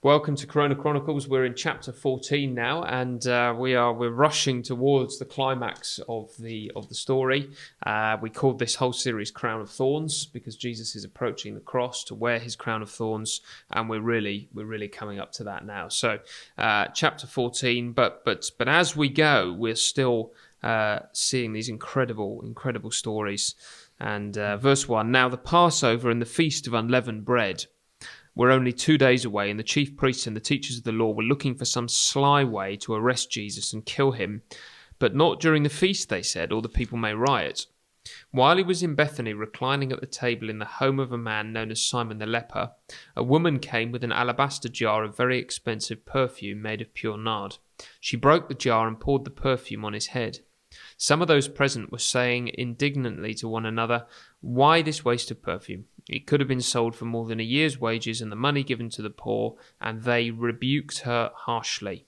Welcome to Chronicles. We're in chapter 14 now, and we're rushing towards the climax of the story. We called this whole series "Crown of Thorns" because Jesus is approaching the cross to wear his crown of thorns, and we're really coming up to that now. So, chapter 14. But as we go, we're still seeing these incredible stories. And verse 1: Now the Passover and the feast of unleavened bread were only 2 days away, and the chief priests and the teachers of the law were looking for some sly way to arrest Jesus and kill him. But not during the feast, they said, or the people may riot. While he was in Bethany, reclining at the table in the home of a man known as Simon the leper, a woman came with an alabaster jar of very expensive perfume made of pure nard. She broke the jar and poured the perfume on his head. Some of those present were saying indignantly to one another, "Why this waste of perfume? It could have been sold for more than a year's wages and the money given to the poor." And they rebuked her harshly.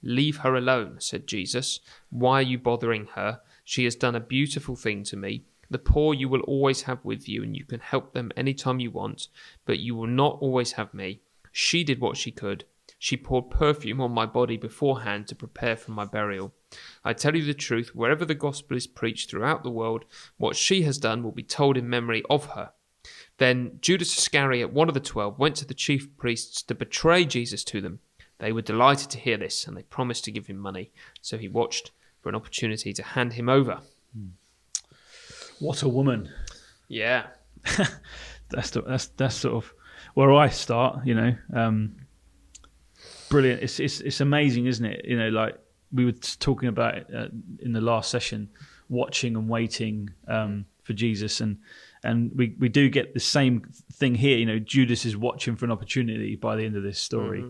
"Leave her alone," said Jesus. "Why are you bothering her? She has done a beautiful thing to me. The poor you will always have with you, and you can help them any time you want, but you will not always have me. She did what she could. She poured perfume on my body beforehand to prepare for my burial. I tell you the truth, wherever the gospel is preached throughout the world, what she has done will be told in memory of her." Then Judas Iscariot, one of the 12, went to the chief priests to betray Jesus to them. They were delighted to hear this, and they promised to give him money. So he watched for an opportunity to hand him over. What a woman! Yeah, that's sort of where I start. Brilliant. It's amazing, isn't it? Like we were talking about it, in the last session, watching and waiting for Jesus, and we do get the same thing here. Judas is watching for an opportunity by the end of this story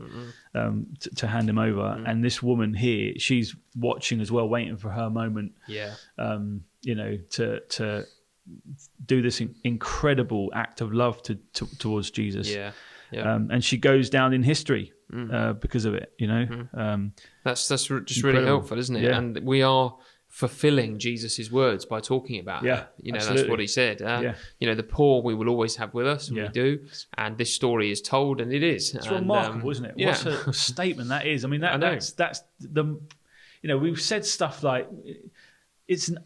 to hand him over, and this woman here, she's watching as well, waiting for her moment. Yeah. To do this incredible act of love towards Jesus. Yeah. And she goes down in history because of it. That's just incredible. Really helpful, isn't it? Yeah. And we are fulfilling Jesus's words by talking about her. Absolutely. That's what he said. The poor we will always have with us, and we do. And this story is told, and it is. It's remarkable, isn't it? What a statement that is. I mean, that's the. We've said stuff like it's an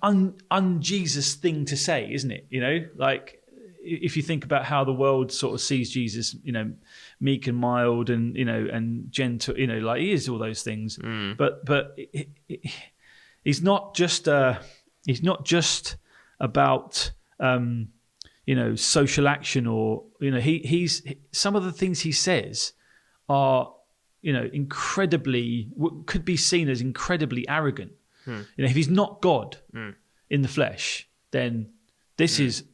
un-Jesus thing to say, isn't it? Like if you think about how the world sort of sees Jesus, meek and mild, and and gentle, like he is all those things. But he's not just about social action, or he's some of the things he says are incredibly, could be seen as incredibly arrogant. If he's not God in the flesh, then this is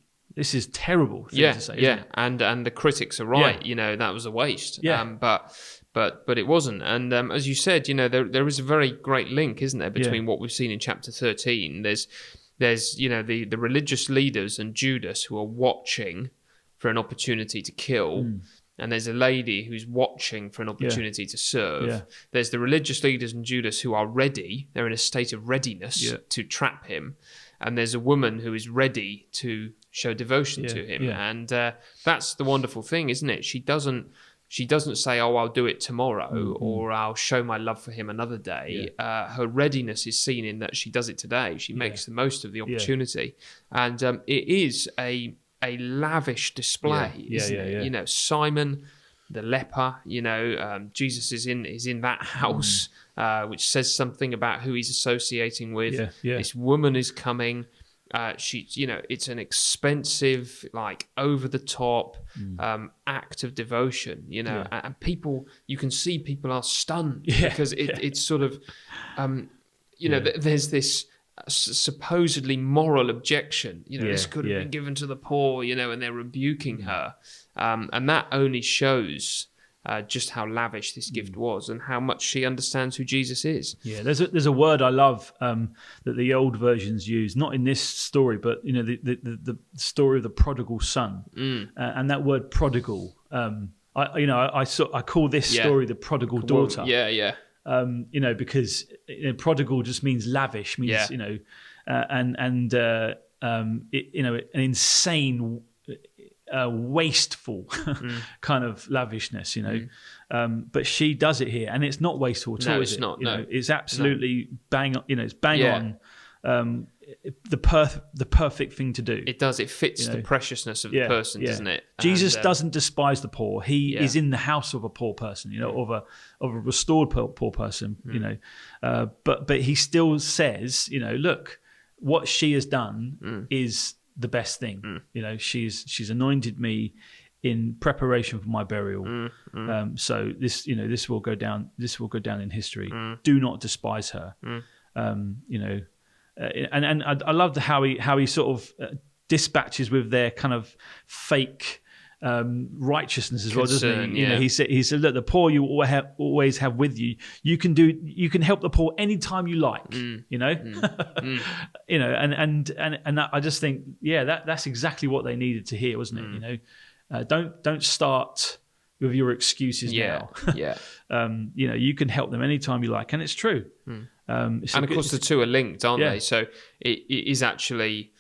terrible thing to say. Isn't it? And the critics are right. That was a waste. But it wasn't. And as you said, there is a very great link, isn't there, between what we've seen in chapter 13. There's the religious leaders and Judas who are watching for an opportunity to kill. And there's a lady who's watching for an opportunity to serve. Yeah. There's the religious leaders and Judas who are ready. They're in a state of readiness to trap him. And there's a woman who is ready to show devotion to him. Yeah. And that's the wonderful thing, isn't it? She doesn't say, "Oh, I'll do it tomorrow," or "I'll show my love for him another day." Her readiness is seen in that she does it today. She makes the most of the opportunity. And it is a lavish display, isn't it? Simon the leper, Jesus is in that house, which says something about who he's associating with. This woman is coming. It's an expensive, like over the top act of devotion, and people, you can see people are stunned because it's sort of, there's this supposedly moral objection, this could have been given to the poor, and they're rebuking her, and that only shows just how lavish this gift was and how much she understands who Jesus is. Yeah, there's a word I love that the old versions use, not in this story, but the story of the prodigal son, and that word prodigal. I call this story the prodigal daughter. Because prodigal just means lavish, means an insane wasteful kind of lavishness, but she does it here, and it's not wasteful at all. It's not. No, it's absolutely bang. It's bang on. The perfect thing to do. It does. It fits the preciousness of the person, doesn't it? Jesus doesn't despise the poor. He is in the house of a poor person, of a restored poor person, but he still says, look, what she has done is the best thing. She's anointed me in preparation for my burial. So this will go down. This will go down in history. Do not despise her. And I love how he sort of dispatches with their kind of fake righteousness as well, doesn't he? He said, look, the poor you always have with you. You can help the poor anytime you like. And I just think, that's exactly what they needed to hear, wasn't it? Don't start with your excuses now. You can help them anytime you like, and it's true. And of course, the two are linked, aren't they? So it is actually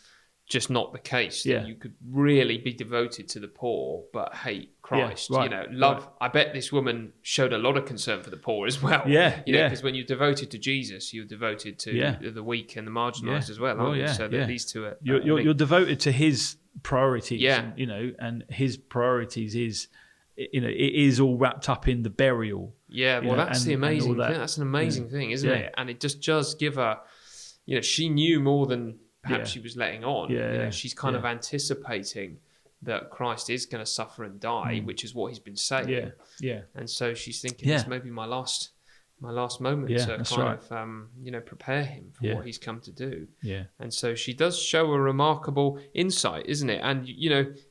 just not the case that you could really be devoted to the poor but hate Christ. Love. Right. I bet this woman showed a lot of concern for the poor as well. Because when you're devoted to Jesus, you're devoted to the weak and the marginalised as well, aren't you? So that these two are you're devoted to his priorities. And his priorities is. It is all wrapped up in the burial. That's the amazing thing. That's an amazing thing, isn't it? And it just does give her, she knew more than perhaps she was letting on. She's kind of anticipating that Christ is going to suffer and die, which is what he's been saying. And so she's thinking, this may be my last moment to kind of prepare him for what he's come to do. And so she does show a remarkable insight, isn't it? And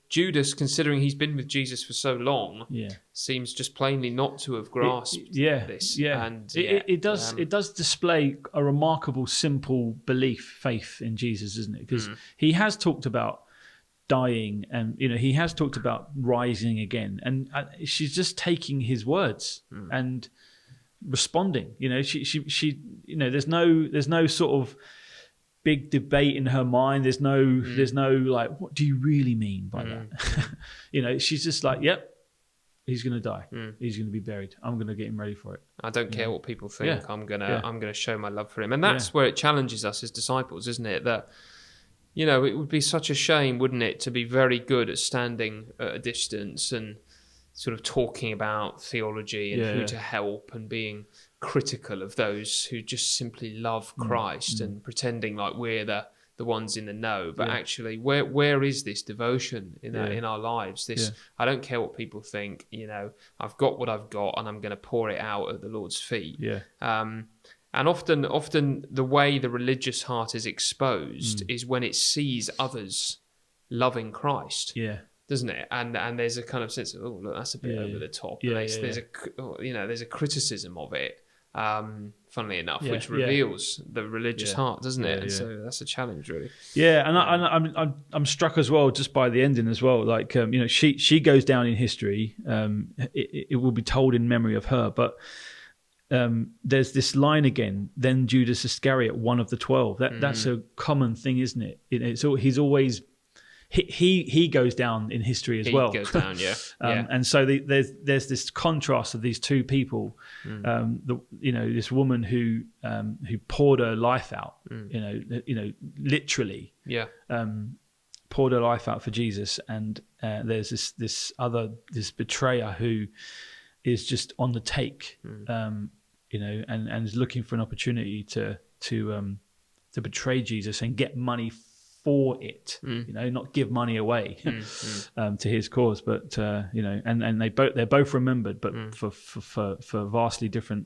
Judas, considering he's been with Jesus for so long, seems just plainly not to have grasped this. And it does display a remarkable, simple faith in Jesus, isn't it? Because he has talked about dying, and he has talked about rising again, and she's just taking his words and responding. She there's no sort of big debate in her mind. There's no like, what do you really mean by that? She's just like, yep, he's going to die. He's going to be buried. I'm going to get him ready for it. I don't care what people think. I'm going to show my love for him. And that's where it challenges us as disciples, isn't it? That, it would be such a shame, wouldn't it, to be very good at standing at a distance and sort of talking about theology and who to help and being critical of those who just simply love Christ and pretending like we're the ones in the know. But actually, where is this devotion in our lives? I don't care what people think. I've got what I've got, and I'm going to pour it out at the Lord's feet. And often the way the religious heart is exposed is when it sees others loving Christ. Doesn't it? And there's a kind of sense of, oh, look, that's a bit over the top. There's a criticism of it. Funnily enough, which reveals the religious heart, doesn't it? And so that's a challenge, really. And I'm struck as well just by the ending as well. Like she goes down in history. It will be told in memory of her. But there's this line again. Then Judas Iscariot, one of the 12. That's a common thing, isn't it? He's always. He goes down in history as well. He goes down, and so there's this contrast of these two people. This woman who poured her life out. Literally. Poured her life out for Jesus, and there's this betrayer who is just on the take. And is looking for an opportunity to betray Jesus and get money for it, not give money away to his cause, but and they're both remembered, but for vastly different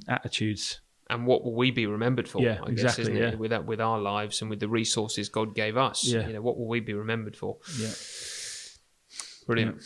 attitudes. And what will we be remembered for? I guess, isn't it? With our lives and with the resources God gave us, what will we be remembered for? Brilliant.